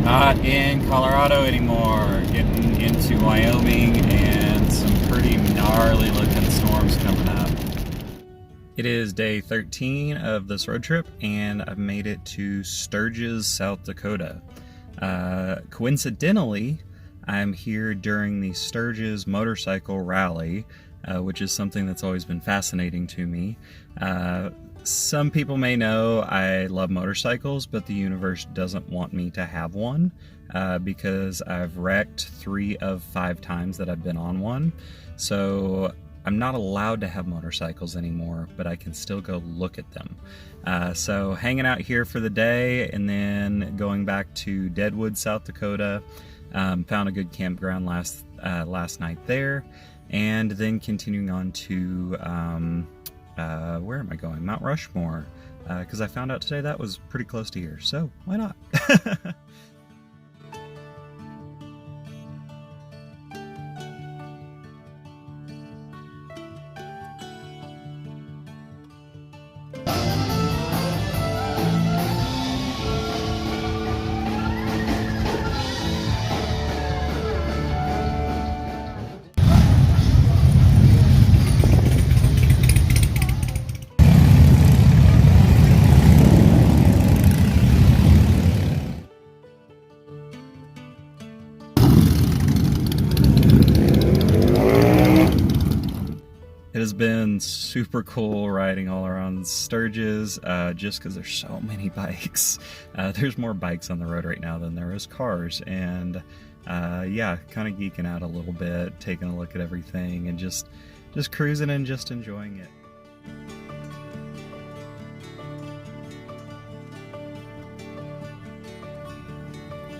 Not in Colorado anymore. Getting into Wyoming and some pretty gnarly looking storms coming up. It is day 13 of this road trip and I've made it to Sturgis, South Dakota. Coincidentally, I'm here during the Sturgis motorcycle rally, which is something that's always been fascinating to me. Some people may know I love motorcycles, but the universe doesn't want me to have one because I've wrecked 3 of 5 times that I've been on one. So I'm not allowed to have motorcycles anymore, but I can still go look at them. So hanging out here for the day and then going back to Deadwood, South Dakota. Found a good campground last night there, and then continuing on to where am I going? Mount Rushmore, because I found out today that was pretty close to here, so why not? It has been super cool riding all around Sturgis, just because there's so many bikes. There's more bikes on the road right now than there is cars, and yeah, kind of geeking out a little bit, taking a look at everything, and just cruising and just enjoying it.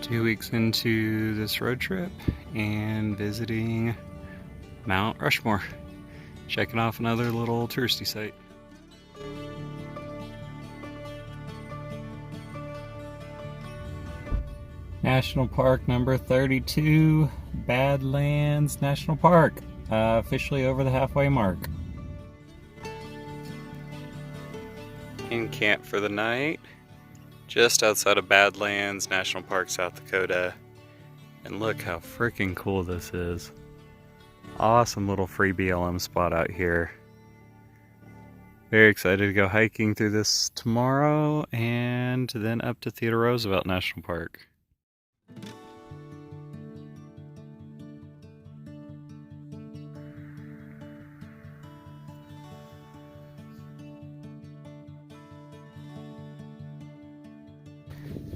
Two weeks into this road trip and visiting Mount Rushmore. Checking off another little touristy site. National Park number 32, Badlands National Park, officially over the halfway mark. In camp for the night, just outside of Badlands National Park, South Dakota. And look how freaking cool this is. Awesome little free BLM spot out here. Very excited to go hiking through this tomorrow and then up to Theodore Roosevelt National Park.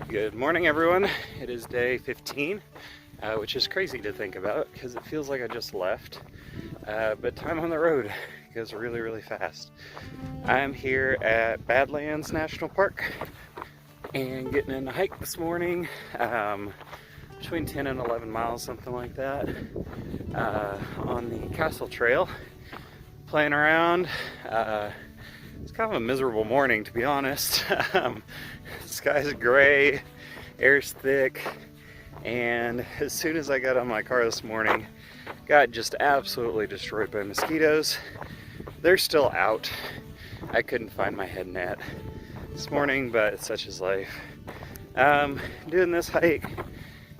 Good morning, everyone. It is day 15. Which is crazy to think about because it feels like I just left, but time on the road goes really, really fast. I'm here at Badlands National Park and getting in a hike this morning, between 10 and 11 miles, something like that, on the Castle Trail, playing around. It's kind of a miserable morning, to be honest. The sky's gray, air's thick. And as soon as I got on my car this morning, got just absolutely destroyed by mosquitoes. They're still out. I couldn't find my head net this morning, but such is life. Doing this hike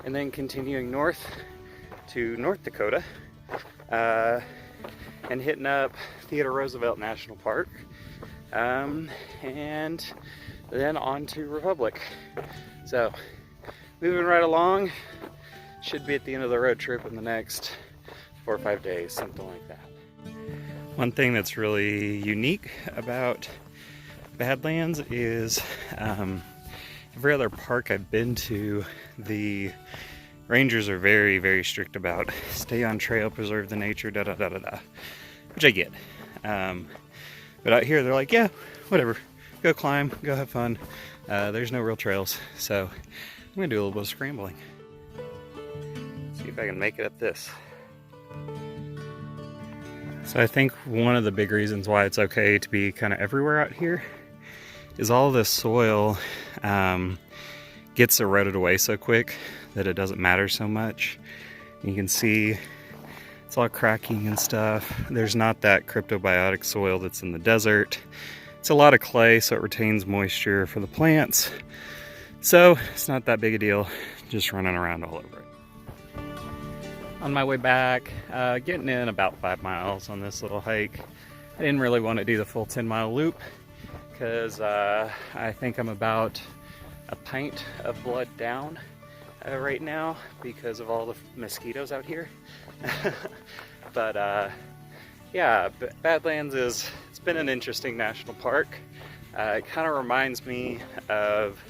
and then continuing north to North Dakota, and hitting up Theodore Roosevelt National Park, and then on to Republic. So moving right along, should be at the end of the road trip in the next 4 or 5 days, something like that. One thing that's really unique about Badlands is every other park I've been to, the rangers are very, very strict about stay on trail, preserve the nature, which I get. But out here they're like, yeah, whatever, go climb, go have fun. There's no real trails, so I'm gonna do a little bit of scrambling. See if I can make it up this. So I think one of the big reasons why it's okay to be kind of everywhere out here is all this soil gets eroded away so quick that it doesn't matter so much. You can see it's all cracking and stuff. There's not that cryptobiotic soil that's in the desert. It's a lot of clay, so it retains moisture for the plants. So it's not that big a deal just running around all over it. On my way back, getting in about 5 miles on this little hike. I didn't really want to do the full 10-mile loop because I think I'm about a pint of blood down right now because of all the mosquitoes out here. But yeah, Badlands it's been an interesting national park. It kind of reminds me of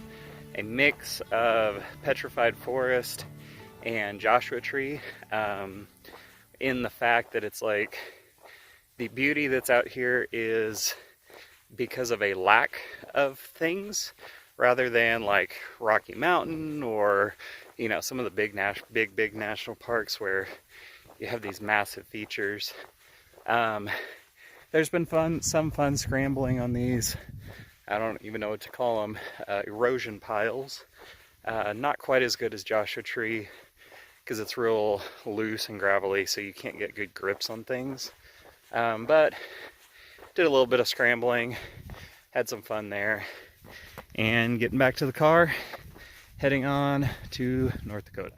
a mix of Petrified Forest and Joshua Tree, in the fact that it's like the beauty that's out here is because of a lack of things rather than like Rocky Mountain or, you know, some of the big national parks where you have these massive features. There's been some fun scrambling on these, I don't even know what to call them, erosion piles. Not quite as good as Joshua Tree because it's real loose and gravelly, so you can't get good grips on things. But did a little bit of scrambling, had some fun there, and getting back to the car, heading on to North Dakota.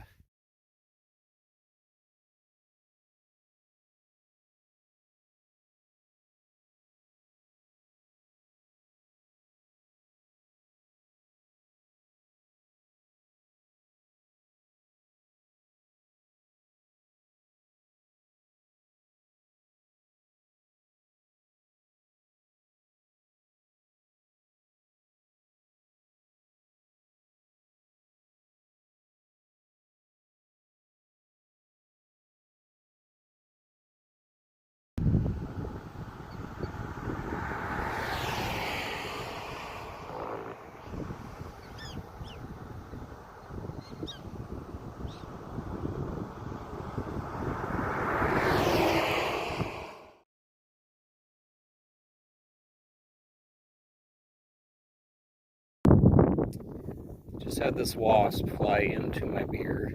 Just had this wasp fly into my beer,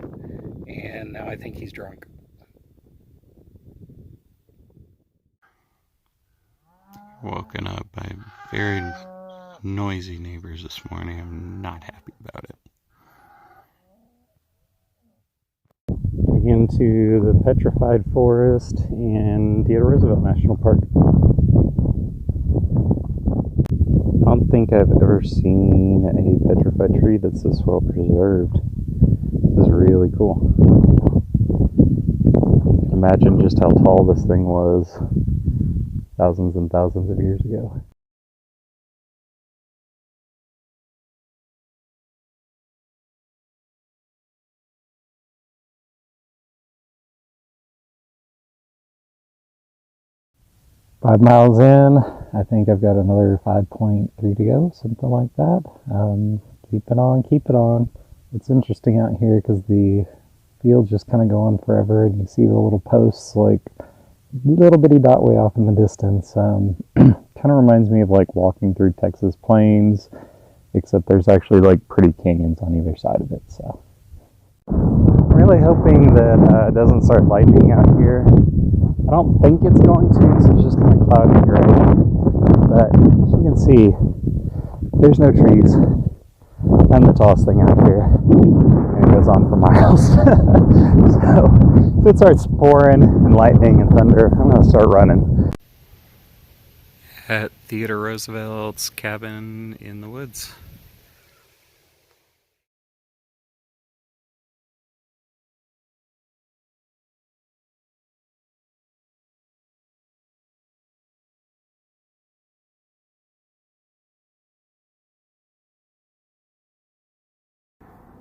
and now I think he's drunk. Woken up by very noisy neighbors this morning. I'm not happy about it. Into the Petrified Forest and Theodore Roosevelt National Park. I don't think I've ever seen a petrified tree that's this well preserved. This is really cool. You can imagine just how tall this thing was thousands and thousands of years ago. Five miles in, I think I've got another 5.3 to go, something like that. Keep it on. It's interesting out here because the fields just kind of go on forever, and you see the little posts like little bitty dot way off in the distance. Kind of reminds me of like walking through Texas plains, except there's actually like pretty canyons on either side of it. So I'm really hoping that it doesn't start lightning out here. I don't think it's going to, so it's just kind of cloudy and gray. But as you can see, there's no trees. I'm the tallest thing out here, and it goes on for miles. So if it starts pouring and lightning and thunder, I'm going to start running. At Theodore Roosevelt's cabin in the woods.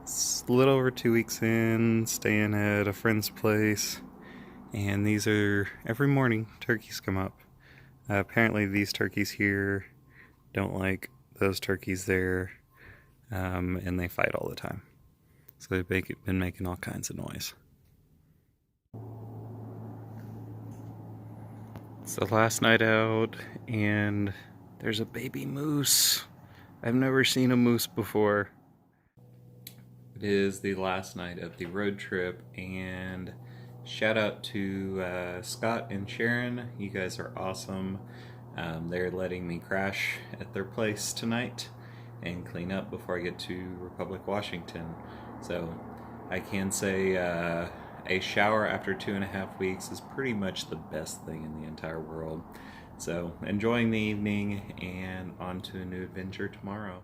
It's a little over 2 weeks in, staying at a friend's place, and these are, every morning, turkeys come up. Apparently these turkeys here don't like those turkeys there, and they fight all the time. So they've been making all kinds of noise. It's the last night out, and there's a baby moose. I've never seen a moose before. It is the last night of the road trip, and shout out to Scott and Sharon. You guys are awesome. They're letting me crash at their place tonight and clean up before I get to Republic, Washington. So I can say a shower after 2.5 weeks is pretty much the best thing in the entire world. So enjoying the evening and on to a new adventure tomorrow.